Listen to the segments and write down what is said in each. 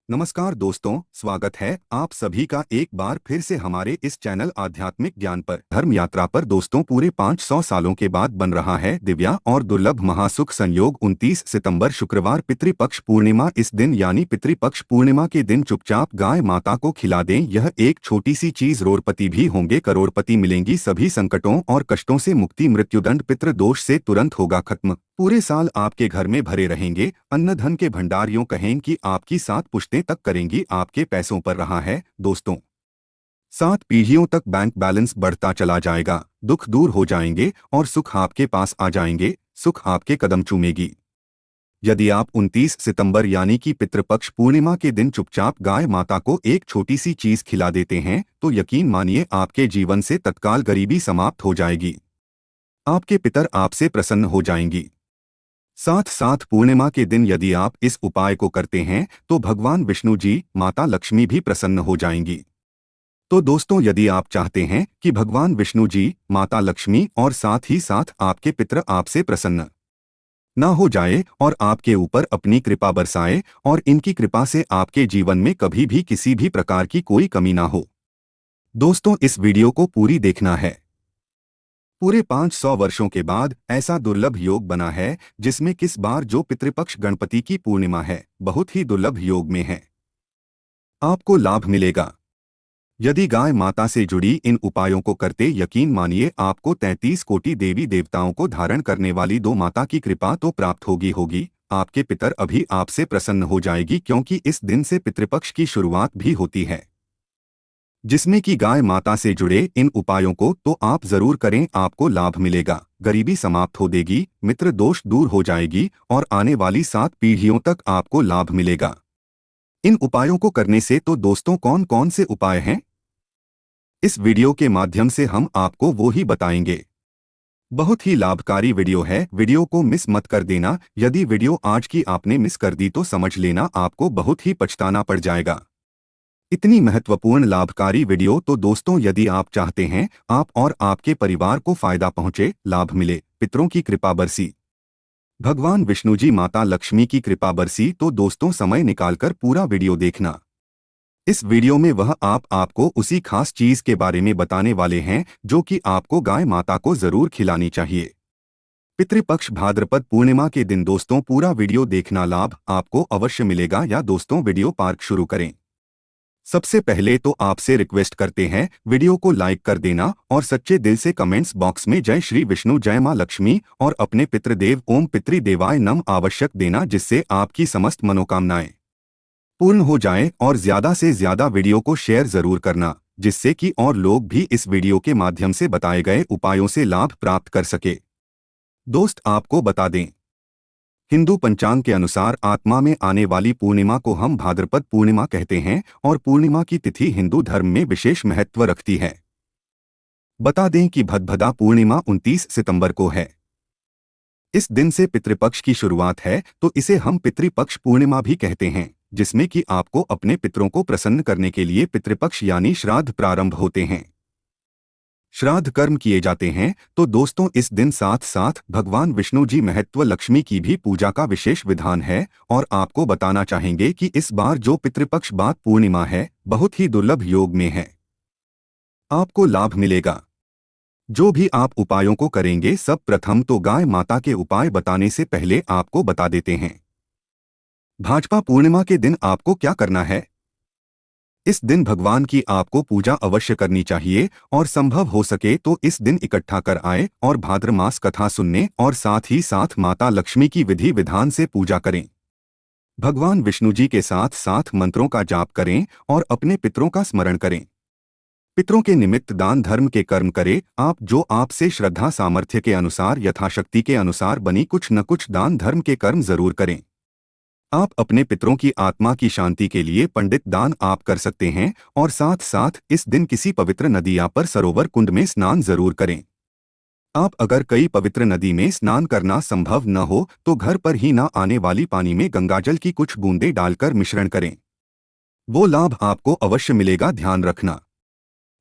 नमस्कार दोस्तों, स्वागत है आप सभी का एक बार फिर से हमारे इस चैनल आध्यात्मिक ज्ञान पर। धर्म यात्रा पर दोस्तों पूरे 500 सालों के बाद बन रहा है दिव्या और दुर्लभ महासुख संयोग। 29 सितंबर शुक्रवार पितृपक्ष पूर्णिमा। इस दिन यानी पितृपक्ष पूर्णिमा के दिन चुपचाप गाय माता को खिला दें। यह एक छोटी सी चीज, रोरपति भी होंगे करोड़पति मिलेंगी। सभी संकटों और कष्टों से मुक्ति, मृत्युदंड पितृ दोष से तुरंत होगा खत्म। पूरे साल आपके घर में भरे रहेंगे अन्न धन के भंडार। यूं कहें कि आपकी 7 पुश्तें तक करेंगी आपके पैसों पर रहा है दोस्तों। 7 पीढ़ियों तक बैंक बैलेंस बढ़ता चला जाएगा, दुख दूर हो जाएंगे और सुख आपके पास आ जाएंगे। सुख आपके कदम चूमेगी। यदि आप 29 सितंबर यानी कि पितृपक्ष पूर्णिमा के दिन चुपचाप गाय माता को एक छोटी सी चीज खिला देते हैं तो यकीन मानिए आपके जीवन से तत्काल गरीबी समाप्त हो जाएगी। आपके पितर आपसे प्रसन्न हो जाएंगी। साथ साथ पूर्णिमा के दिन यदि आप इस उपाय को करते हैं तो भगवान विष्णु जी, माता लक्ष्मी भी प्रसन्न हो जाएंगी। तो दोस्तों, यदि आप चाहते हैं कि भगवान विष्णु जी, माता लक्ष्मी और साथ ही साथ आपके पितर आपसे प्रसन्न ना हो जाए और आपके ऊपर अपनी कृपा बरसाए और इनकी कृपा से आपके जीवन में कभी भी किसी भी प्रकार की कोई कमी ना हो, दोस्तों इस वीडियो को पूरी देखना है। पूरे 500 वर्षों के बाद ऐसा दुर्लभ योग बना है जिसमें किस बार जो पितृपक्ष गणपति की पूर्णिमा है, बहुत ही दुर्लभ योग में है। आपको लाभ मिलेगा यदि गाय माता से जुड़ी इन उपायों को करते। यकीन मानिए आपको 33 कोटि देवी देवताओं को धारण करने वाली दो माता की कृपा तो प्राप्त होगी। आपके पितर अभी आपसे प्रसन्न हो जाएगी क्योंकि इस दिन से पितृपक्ष की शुरुआत भी होती है जिसमें कि गाय माता से जुड़े इन उपायों को तो आप जरूर करें, आपको लाभ मिलेगा। गरीबी समाप्त हो देगी, मित्र दोष दूर हो जाएगी और आने वाली 7 पीढ़ियों तक आपको लाभ मिलेगा। इन उपायों को करने से तो दोस्तों कौन कौन से उपाय हैं, इस वीडियो के माध्यम से हम आपको वो ही बताएंगे। बहुत ही लाभकारी वीडियो है, वीडियो को मिस मत कर देना। यदि वीडियो आज की आपने मिस कर दी तो समझ लेना आपको बहुत ही पछताना पड़ जाएगा। इतनी महत्वपूर्ण लाभकारी वीडियो तो दोस्तों यदि आप चाहते हैं आप और आपके परिवार को फायदा पहुंचे, लाभ मिले, पितरों की कृपा बरसी, भगवान विष्णु जी, माता लक्ष्मी की कृपा बरसी, तो दोस्तों समय निकालकर पूरा वीडियो देखना। इस वीडियो में वह आपको उसी खास चीज के बारे में बताने वाले हैं जो कि आपको गाय माता को जरूर खिलानी चाहिए पितृपक्ष भाद्रपद पूर्णिमा के दिन। दोस्तों पूरा वीडियो देखना, लाभ आपको अवश्य मिलेगा। या दोस्तों वीडियो पार्क शुरू करें। सबसे पहले तो आपसे रिक्वेस्ट करते हैं वीडियो को लाइक कर देना और सच्चे दिल से कमेंट्स बॉक्स में जय श्री विष्णु, जय मां लक्ष्मी और अपने पितृदेव ओम पितृदेवाय नम आवश्यक देना, जिससे आपकी समस्त मनोकामनाएं पूर्ण हो जाएं। और ज्यादा से ज्यादा वीडियो को शेयर जरूर करना जिससे कि और लोग भी इस वीडियो के माध्यम से बताए गए उपायों से लाभ प्राप्त कर सके। दोस्त आपको बता दें, हिंदू पंचांग के अनुसार आत्मा में आने वाली पूर्णिमा को हम भाद्रपद पूर्णिमा कहते हैं और पूर्णिमा की तिथि हिंदू धर्म में विशेष महत्व रखती है। बता दें कि भदभदा पूर्णिमा 29 सितंबर को है। इस दिन से पितृपक्ष की शुरुआत है तो इसे हम पितृपक्ष पूर्णिमा भी कहते हैं, जिसमें कि आपको अपने पितरों को प्रसन्न करने के लिए पितृपक्ष यानी श्राद्ध प्रारंभ होते हैं, श्राद्ध कर्म किए जाते हैं। तो दोस्तों इस दिन साथ साथ भगवान विष्णु जी, महत्व लक्ष्मी की भी पूजा का विशेष विधान है। और आपको बताना चाहेंगे कि इस बार जो पितृपक्ष बाद पूर्णिमा है बहुत ही दुर्लभ योग में है। आपको लाभ मिलेगा जो भी आप उपायों को करेंगे। सब प्रथम तो गाय माता के उपाय बताने से पहले आपको बता देते हैं भाजपा पूर्णिमा के दिन आपको क्या करना है। इस दिन भगवान की आपको पूजा अवश्य करनी चाहिए और संभव हो सके तो इस दिन इकट्ठा कर आए और भाद्र मास कथा सुनने और साथ ही साथ माता लक्ष्मी की विधि विधान से पूजा करें। भगवान विष्णु जी के साथ साथ मंत्रों का जाप करें और अपने पितरों का स्मरण करें। पितरों के निमित्त दान धर्म के कर्म करें। आप जो आपसे श्रद्धा सामर्थ्य के अनुसार, यथाशक्ति के अनुसार बनी कुछ न कुछ दान धर्म के कर्म जरूर करें। आप अपने पितरों की आत्मा की शांति के लिए पंडित दान आप कर सकते हैं और साथ साथ इस दिन किसी पवित्र नदी या पर सरोवर कुंड में स्नान जरूर करें। आप अगर कई पवित्र नदी में स्नान करना संभव न हो तो घर पर ही न आने वाली पानी में गंगाजल की कुछ बूंदें डालकर मिश्रण करें, वो लाभ आपको अवश्य मिलेगा, ध्यान रखना।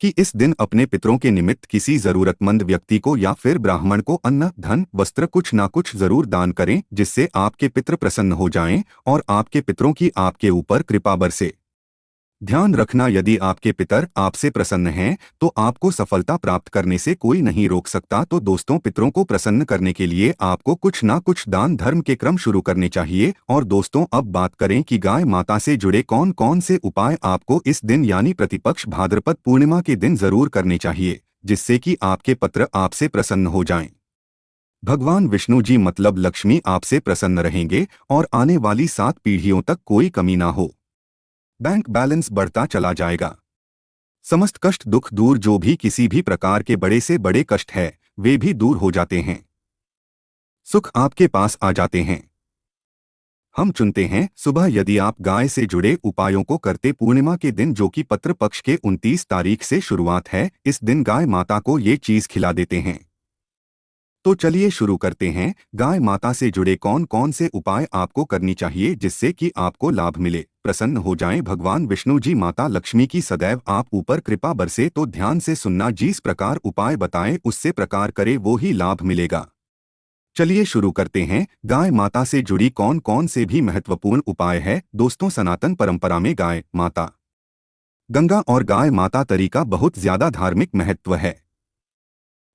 कि इस दिन अपने पितरों के निमित्त किसी जरूरतमंद व्यक्ति को या फिर ब्राह्मण को अन्न, धन, वस्त्र कुछ ना कुछ जरूर दान करें, जिससे आपके पितृ प्रसन्न हो जाएं और आपके पितरों की आपके ऊपर कृपा बरसे। ध्यान रखना, यदि आपके पितर आपसे प्रसन्न हैं तो आपको सफलता प्राप्त करने से कोई नहीं रोक सकता। तो दोस्तों, पितरों को प्रसन्न करने के लिए आपको कुछ ना कुछ दान धर्म के क्रम शुरू करने चाहिए। और दोस्तों, अब बात करें कि गाय माता से जुड़े कौन कौन से उपाय आपको इस दिन यानी प्रतिपक्ष भाद्रपद पूर्णिमा के दिन जरूर करने चाहिए, जिससे कि आपके पितर आपसे प्रसन्न हो जाएं। भगवान विष्णु जी मतलब लक्ष्मी आपसे प्रसन्न रहेंगे और आने वाली 7 पीढ़ियों तक कोई कमी ना हो। बैंक बैलेंस बढ़ता चला जाएगा। समस्त कष्ट दुख दूर, जो भी किसी भी प्रकार के बड़े से बड़े कष्ट है वे भी दूर हो जाते हैं। सुख आपके पास आ जाते हैं। हम चुनते हैं सुबह, यदि आप गाय से जुड़े उपायों को करते पूर्णिमा के दिन, जो कि पितृ पक्ष के 29 तारीख से शुरुआत है, इस दिन गाय माता को ये चीज खिला देते हैं। तो चलिए शुरू करते हैं। गाय माता से जुड़े कौन कौन से उपाय आपको करनी चाहिए जिससे कि आपको लाभ मिले, प्रसन्न हो जाएं भगवान विष्णु जी, माता लक्ष्मी की सदैव आप ऊपर कृपा बरसे। तो ध्यान से सुनना, जिस प्रकार उपाय बताएं उससे प्रकार करे वो ही लाभ मिलेगा। चलिए शुरू करते हैं। गाय माता से जुड़ी कौन कौन से भी महत्वपूर्ण उपाय है। दोस्तों, सनातन परंपरा में गाय माता, गंगा और गाय माता तरीका बहुत ज्यादा धार्मिक महत्व है।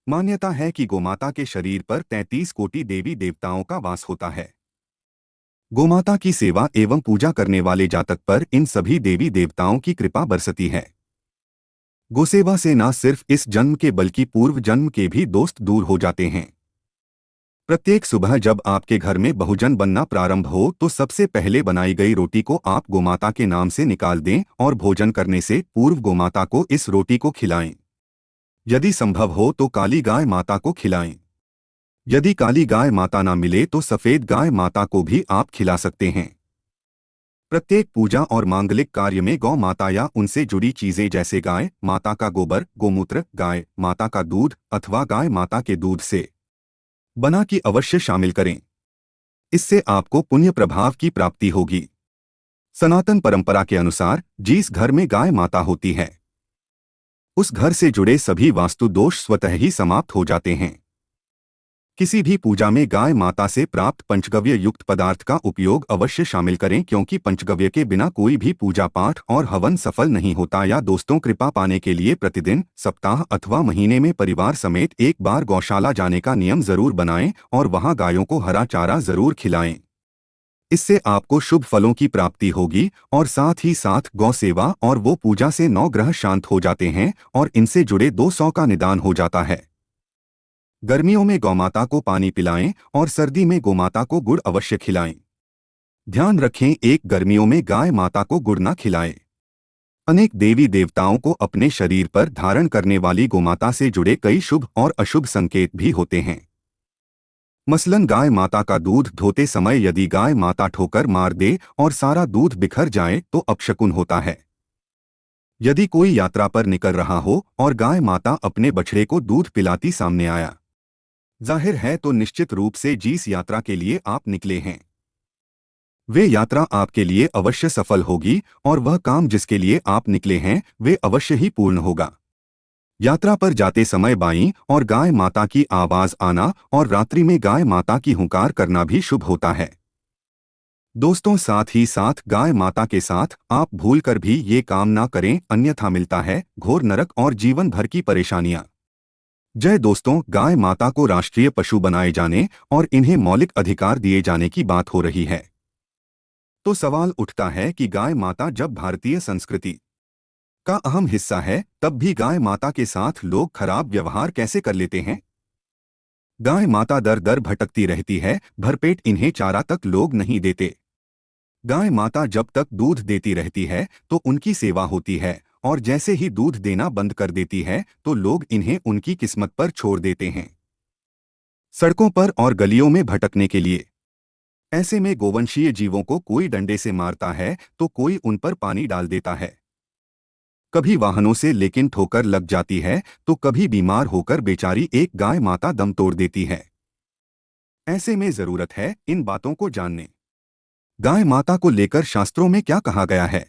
मान्यता है कि गोमाता के शरीर पर 33 कोटि देवी देवताओं का वास होता है। गोमाता की सेवा एवं पूजा करने वाले जातक पर इन सभी देवी देवताओं की कृपा बरसती है। गोसेवा से न सिर्फ इस जन्म के बल्कि पूर्व जन्म के भी दोस्त दूर हो जाते हैं। प्रत्येक सुबह जब आपके घर में बहुजन बनना प्रारंभ हो तो सबसे पहले बनाई गई रोटी को आप गोमाता के नाम से निकाल दें और भोजन करने से पूर्व गोमाता को इस रोटी को खिलाएं। यदि संभव हो तो काली गाय माता को खिलाएं। यदि काली गाय माता ना मिले तो सफेद गाय माता को भी आप खिला सकते हैं। प्रत्येक पूजा और मांगलिक कार्य में गौ माता या उनसे जुड़ी चीजें जैसे गाय माता का गोबर, गोमूत्र, गाय माता का दूध अथवा गाय माता के दूध से बना की अवश्य शामिल करें। इससे आपको पुण्य प्रभाव की प्राप्ति होगी। सनातन परंपरा के अनुसार जिस घर में गाय माता होती है उस घर से जुड़े सभी वास्तु दोष स्वतः ही समाप्त हो जाते हैं। किसी भी पूजा में गाय माता से प्राप्त पंचगव्य युक्त पदार्थ का उपयोग अवश्य शामिल करें, क्योंकि पंचगव्य के बिना कोई भी पूजा पाठ और हवन सफल नहीं होता। या दोस्तों, कृपा पाने के लिए प्रतिदिन, सप्ताह अथवा महीने में परिवार समेत एक बार गौशाला जाने का नियम जरूर बनाएं और वहां गायों को हरा चारा जरूर खिलाएं। इससे आपको शुभ फलों की प्राप्ति होगी और साथ ही साथ गौ सेवा और वो पूजा से 9 ग्रह शांत हो जाते हैं और इनसे जुड़े 200 का निदान हो जाता है। गर्मियों में गौमाता को पानी पिलाएं और सर्दी में गोमाता को गुड़ अवश्य खिलाएं। ध्यान रखें, एक गर्मियों में गाय माता को गुड़ न खिलाएं। अनेक देवी देवताओं को अपने शरीर पर धारण करने वाली गोमाता से जुड़े कई शुभ और अशुभ संकेत भी होते हैं। मसलन, गाय माता का दूध धोते समय यदि गाय माता ठोकर मार दे और सारा दूध बिखर जाए तो अपशकुन होता है। यदि कोई यात्रा पर निकल रहा हो और गाय माता अपने बछड़े को दूध पिलाती सामने आया, जाहिर है तो निश्चित रूप से जिस यात्रा के लिए आप निकले हैं वे यात्रा आपके लिए अवश्य सफल होगी और वह काम जिसके लिए आप निकले हैं वे अवश्य ही पूर्ण होगा। यात्रा पर जाते समय बाईं और गाय माता की आवाज आना और रात्रि में गाय माता की हुंकार करना भी शुभ होता है। दोस्तों, साथ ही साथ गाय माता के साथ आप भूलकर भी ये काम ना करें, अन्यथा मिलता है घोर नरक और जीवन भर की परेशानियां। जय दोस्तों, गाय माता को राष्ट्रीय पशु बनाए जाने और इन्हें मौलिक अधिकार दिए जाने की बात हो रही है। तो सवाल उठता है कि गाय माता जब भारतीय संस्कृति का अहम हिस्सा है, तब भी गाय माता के साथ लोग खराब व्यवहार कैसे कर लेते हैं। गाय माता दर दर भटकती रहती है, भरपेट इन्हें चारा तक लोग नहीं देते। गाय माता जब तक दूध देती रहती है तो उनकी सेवा होती है और जैसे ही दूध देना बंद कर देती है तो लोग इन्हें उनकी किस्मत पर छोड़ देते हैं, सड़कों पर और गलियों में भटकने के लिए। ऐसे में गोवंशीय जीवों को कोई डंडे से मारता है तो कोई उन पर पानी डाल देता है। कभी वाहनों से लेकिन ठोकर लग जाती है तो कभी बीमार होकर बेचारी एक गाय माता दम तोड़ देती है। ऐसे में जरूरत है इन बातों को जानने। गाय माता को लेकर शास्त्रों में क्या कहा गया है।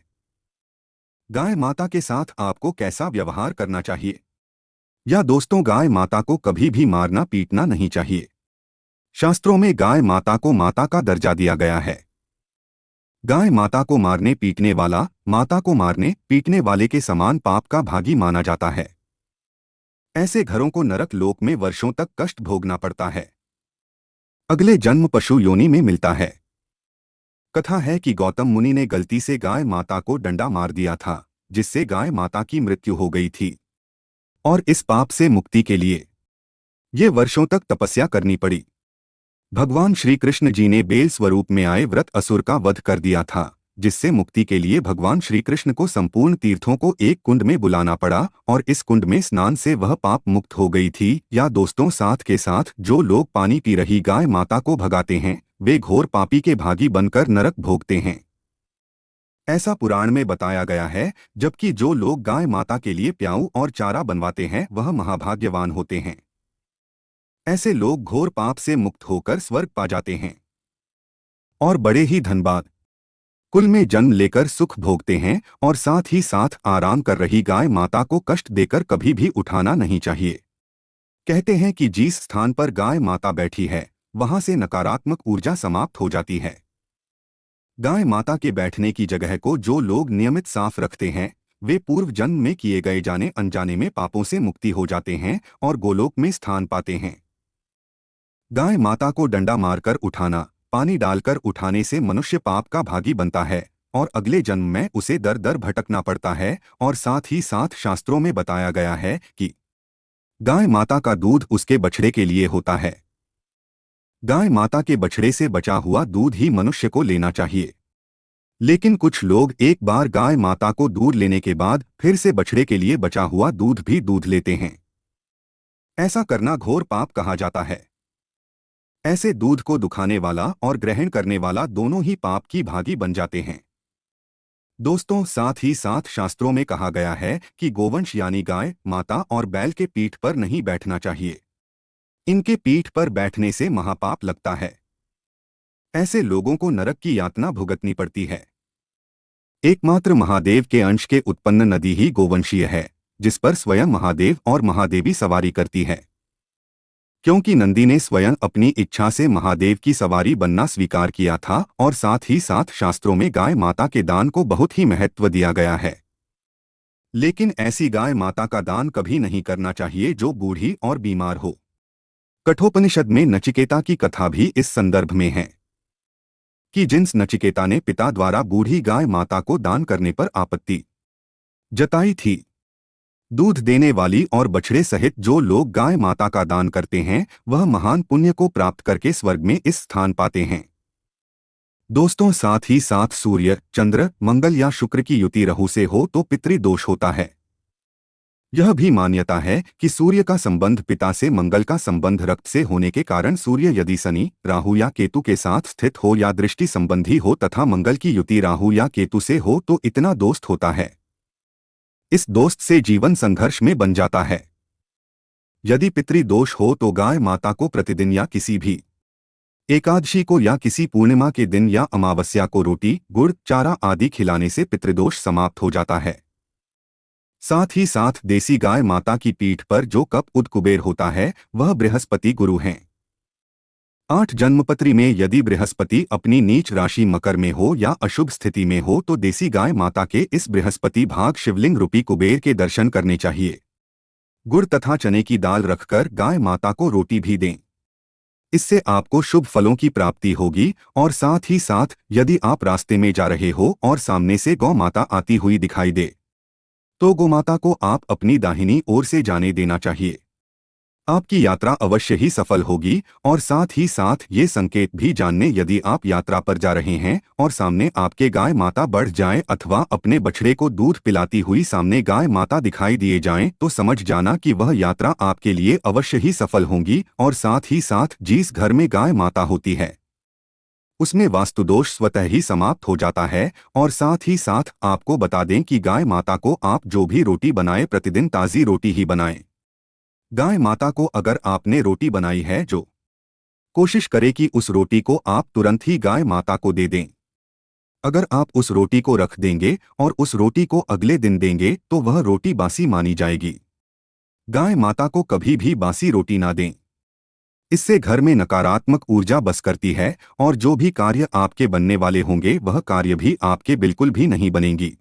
गाय माता के साथ आपको कैसा व्यवहार करना चाहिए? या दोस्तों, गाय माता को कभी भी मारना पीटना नहीं चाहिए। शास्त्रों में गाय माता को माता का दर्जा दिया गया है। गाय माता को मारने पीटने वाला माता को मारने पीटने वाले के समान पाप का भागी माना जाता है। ऐसे घरों को नरक लोक में वर्षों तक कष्ट भोगना पड़ता है। अगले जन्म पशु योनि में मिलता है। कथा है कि गौतम मुनि ने गलती से गाय माता को डंडा मार दिया था, जिससे गाय माता की मृत्यु हो गई थी। और इस पाप से मुक्ति के लिए ये वर्षों तक तपस्या करनी पड़ी। भगवान श्री कृष्ण जी ने बेल स्वरूप में आए व्रत असुर का वध कर दिया था, जिससे मुक्ति के लिए भगवान श्री कृष्ण को संपूर्ण तीर्थों को एक कुंड में बुलाना पड़ा और इस कुंड में स्नान से वह पाप मुक्त हो गई थी। या दोस्तों, साथ के साथ जो लोग पानी पी रही गाय माता को भगाते हैं, वे घोर पापी के भागी बनकर नरक भोगते हैं। ऐसा पुराण में बताया गया है, जबकि जो लोग गाय माता के लिए प्याऊ और चारा बनवाते हैं वह महाभाग्यवान होते हैं। ऐसे लोग घोर पाप से मुक्त होकर स्वर्ग पा जाते हैं और बड़े ही धनबाद कुल में जन्म लेकर सुख भोगते हैं। और साथ ही साथ आराम कर रही गाय माता को कष्ट देकर कभी भी उठाना नहीं चाहिए। कहते हैं कि जिस स्थान पर गाय माता बैठी है, वहां से नकारात्मक ऊर्जा समाप्त हो जाती है। गाय माता के बैठने की जगह को जो लोग नियमित साफ रखते हैं, वे पूर्व जन्म में किए गए जाने अनजाने में पापों से मुक्ति हो जाते हैं और गोलोक में स्थान पाते हैं। गाय माता को डंडा मारकर उठाना, पानी डालकर उठाने से मनुष्य पाप का भागी बनता है और अगले जन्म में उसे दर दर भटकना पड़ता है। और साथ ही साथ शास्त्रों में बताया गया है कि गाय माता का दूध उसके बछड़े के लिए होता है। गाय माता के बछड़े से बचा हुआ दूध ही मनुष्य को लेना चाहिए। लेकिन कुछ लोग एक बार गाय माता को दूध लेने के बाद फिर से बछड़े के लिए बचा हुआ दूध भी दूध लेते हैं। ऐसा करना घोर पाप कहा जाता है। ऐसे दूध को दुखाने वाला और ग्रहण करने वाला दोनों ही पाप की भागी बन जाते हैं। दोस्तों, साथ ही साथ शास्त्रों में कहा गया है कि गोवंश यानी गाय माता और बैल के पीठ पर नहीं बैठना चाहिए। इनके पीठ पर बैठने से महापाप लगता है। ऐसे लोगों को नरक की यातना भुगतनी पड़ती है। एकमात्र महादेव के अंश के उत्पन्न नदी ही गोवंशीय है, जिस पर स्वयं महादेव और महादेवी सवारी करती है। क्योंकि नंदी ने स्वयं अपनी इच्छा से महादेव की सवारी बनना स्वीकार किया था। और साथ ही साथ शास्त्रों में गाय माता के दान को बहुत ही महत्व दिया गया है। लेकिन ऐसी गाय माता का दान कभी नहीं करना चाहिए जो बूढ़ी और बीमार हो। कठोपनिषद में नचिकेता की कथा भी इस संदर्भ में है कि जिस नचिकेता ने पिता द्वारा बूढ़ी गाय माता को दान करने पर आपत्ति जताई थी। दूध देने वाली और बछड़े सहित जो लोग गाय माता का दान करते हैं, वह महान पुण्य को प्राप्त करके स्वर्ग में इस स्थान पाते हैं। दोस्तों, साथ ही साथ सूर्य, चंद्र, मंगल या शुक्र की युति राहु से हो तो पितृदोष होता है। यह भी मान्यता है कि सूर्य का संबंध पिता से, मंगल का संबंध रक्त से होने के कारण सूर्य यदि शनि, राहु या केतु के साथ स्थित हो या दृष्टि संबंधी हो तथा मंगल की युति राहु या केतु से हो तो इतना दोस्त होता है। इस दोस्त से जीवन संघर्ष में बन जाता है। यदि पितृदोष हो तो गाय माता को प्रतिदिन या किसी भी एकादशी को या किसी पूर्णिमा के दिन या अमावस्या को रोटी, गुड़, चारा आदि खिलाने से पितृदोष समाप्त हो जाता है। साथ ही साथ देसी गाय माता की पीठ पर जो कप उद कुबेर होता है, वह बृहस्पति गुरु हैं। 8 जन्मपत्री में यदि बृहस्पति अपनी नीच राशि मकर में हो या अशुभ स्थिति में हो तो देसी गाय माता के इस बृहस्पति भाग शिवलिंग रूपी कुबेर के दर्शन करने चाहिए। गुड़ तथा चने की दाल रखकर गाय माता को रोटी भी दें। इससे आपको शुभ फलों की प्राप्ति होगी। और साथ ही साथ यदि आप रास्ते में जा रहे हो और सामने से गौ माता आती हुई दिखाई दे तो गोमाता को आप अपनी दाहिनी ओर से जाने देना चाहिए। आपकी यात्रा अवश्य ही सफल होगी। और साथ ही साथ ये संकेत भी जानने, यदि आप यात्रा पर जा रहे हैं और सामने आपके गाय माता बढ़ जाए अथवा अपने बछड़े को दूध पिलाती हुई सामने गाय माता दिखाई दिए जाएं, तो समझ जाना कि वह यात्रा आपके लिए अवश्य ही सफल होगी। और साथ ही साथ जिस घर में गाय माता होती है उसमें वास्तुदोष स्वतः ही समाप्त हो जाता है। और साथ ही साथ आपको बता दें कि गाय माता को आप जो भी रोटी बनाएं प्रतिदिन ताज़ी रोटी ही बनाएं। गाय माता को अगर आपने रोटी बनाई है जो कोशिश करे कि उस रोटी को आप तुरंत ही गाय माता को दे दें। अगर आप उस रोटी को रख देंगे और उस रोटी को अगले दिन देंगे तो वह रोटी बासी मानी जाएगी। गाय माता को कभी भी बासी रोटी ना दें। इससे घर में नकारात्मक ऊर्जा बस करती है और जो भी कार्य आपके बनने वाले होंगे वह कार्य भी आपके बिल्कुल भी नहीं बनेंगी।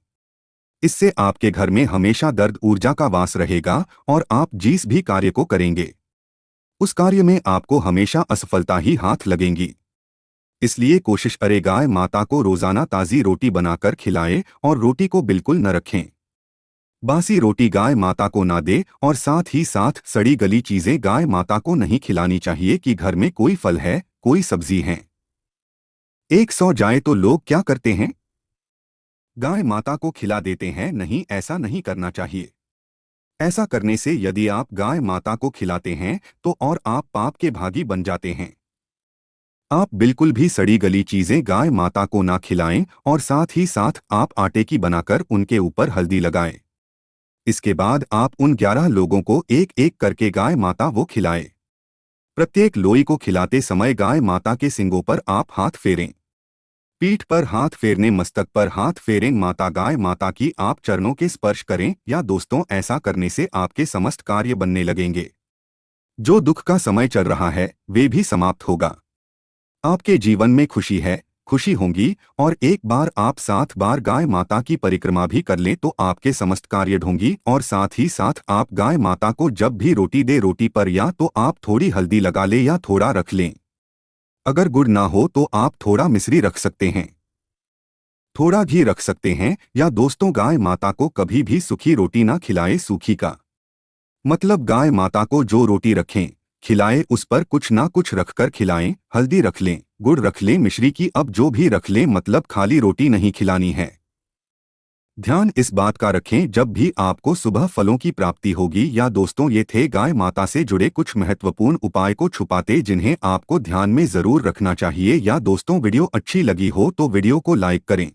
इससे आपके घर में हमेशा दर्द ऊर्जा का वास रहेगा और आप जिस भी कार्य को करेंगे उस कार्य में आपको हमेशा असफलता ही हाथ लगेंगी। इसलिए कोशिश करें गाय माता को रोजाना ताज़ी रोटी बनाकर खिलाएं और रोटी को बिल्कुल न रखें। बासी रोटी गाय माता को ना दे और साथ ही साथ सड़ी गली चीजें गाय माता को नहीं खिलानी चाहिए कि घर में कोई फल है, कोई सब्जी है। 100 जाए तो लोग क्या करते हैं? गाय माता को खिला देते हैं। नहीं, ऐसा नहीं करना चाहिए। ऐसा करने से यदि आप गाय माता को खिलाते हैं तो और आप पाप के भागी बन जाते हैं। आप बिल्कुल भी सड़ी गली चीजें गाय माता को ना खिलाएं और साथ ही साथ आप आटे की बनाकर उनके ऊपर हल्दी लगाएं। इसके बाद आप उन 11 लोगों को एक एक करके गाय माता वो खिलाएं। प्रत्येक लोई को खिलाते समय गाय माता के सींगों पर आप हाथ फेरें। पीठ पर हाथ फेरने, मस्तक पर हाथ फेरें। माता गाय माता की आप चरणों के स्पर्श करें या दोस्तों ऐसा करने से आपके समस्त कार्य बनने लगेंगे। जो दुख का समय चल रहा है वे भी समाप्त होगा। आपके जीवन में खुशी है, खुशी होंगी और एक बार आप 7 बार गाय माता की परिक्रमा भी कर लें तो आपके समस्त कार्य ढोंगी। और साथ ही साथ आप गाय माता को जब भी रोटी दे रोटी पर या तो आप थोड़ी हल्दी लगा लें या थोड़ा रख लें। अगर गुड़ ना हो तो आप थोड़ा मिश्री रख सकते हैं, थोड़ा घी रख सकते हैं। या दोस्तों गाय माता को कभी भी सूखी रोटी ना खिलाएं। सूखी का मतलब गाय माता को जो रोटी रखें खिलाएं उस पर कुछ ना कुछ रखकर खिलाएं। हल्दी रख लें, गुड़ रख लें, मिश्री की अब जो भी रख लें, मतलब खाली रोटी नहीं खिलानी है। ध्यान इस बात का रखें जब भी आपको सुबह फलों की प्राप्ति होगी। या दोस्तों ये थे गाय माता से जुड़े कुछ महत्वपूर्ण उपाय को छुपाते जिन्हें आपको ध्यान में जरूर रखना चाहिए। या दोस्तों वीडियो अच्छी लगी हो तो वीडियो को लाइक करें।